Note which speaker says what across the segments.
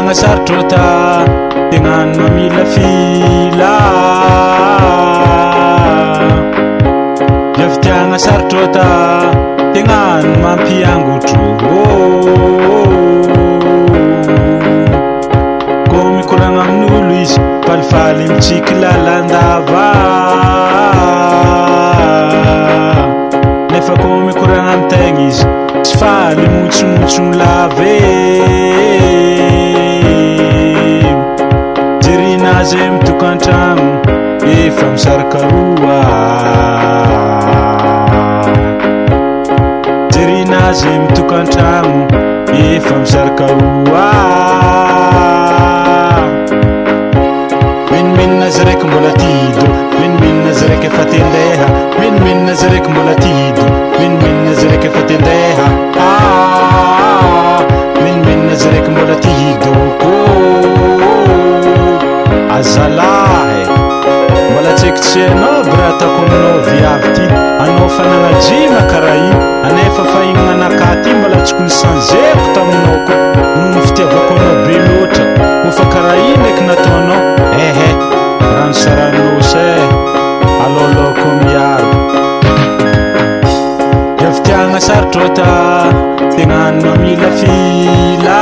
Speaker 1: Viavtiagna sarotra tegnano mamila fila. Viavtiagna sarotra tegnano mampiangotro. Koa mikoragna amin'olo izy falifaly mitsiky lalandava. Nefa koa mikoragna amintegna izy tsy faly motsomotso lave. Jerinazy mitokantragno efa misaraka roa. Jerinazy mitokantragno efa misaraka roa. Menimenina azy raiky mbola tido, menimenina azy raiky efa tendeha. Menimenina azy raiky mbola tido, menimenina azy raiky efa tendeha. Menimenina azy raiky mbola tido. Azalahy mbola tsekitsy anao bra ataoko aminao viavy ty. Anao fa nagnajina karaha io, anefa fa igny nanakaty mbola tsy konisanzeko taminao koa. Noho fitiavako anao be loatra, ho fa karaha io ndraiky nataonao. Rano saranosy alôlôko miaro. Viavtiagna sarotra tegnano mamila fila.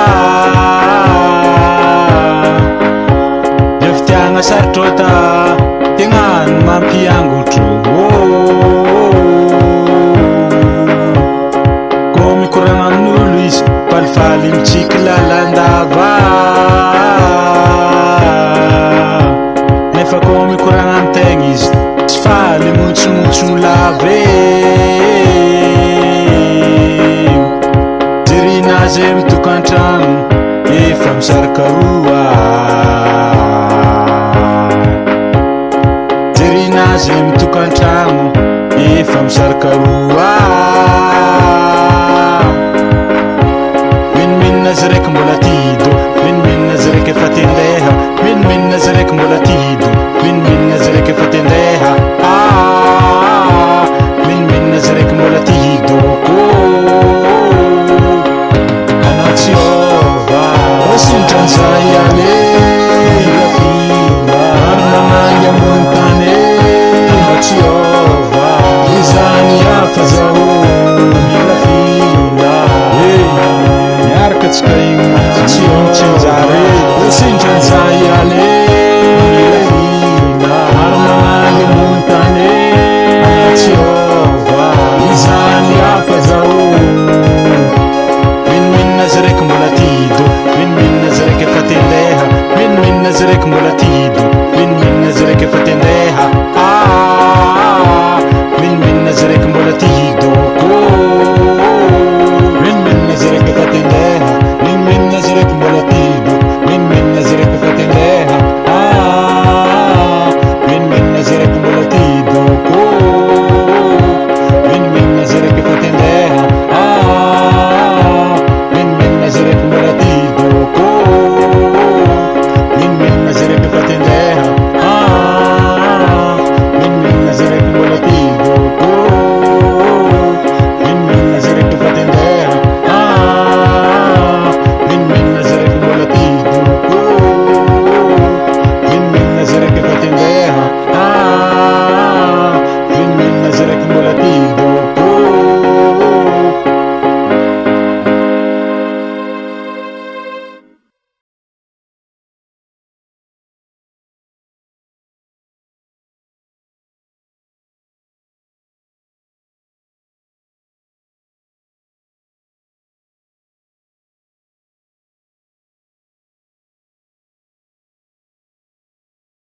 Speaker 1: Viavtiagna sarotra tegnano mampiangotro. Koa mikoragna amin'olo izy falifaly mitsiky lalandava. Nefa koa mikoragna amintegna izy tsy faly motsomotso lave. Jerinazy mitokantragno efa misaraka roa. Jerinazy mitokantragno efa misaraka roa. Menimenina azy raiky mbola tido, menimenina azy raiky efa tendeha. Menimenina azy raiky mbola tido, menimenina azy raiky efa tendeha.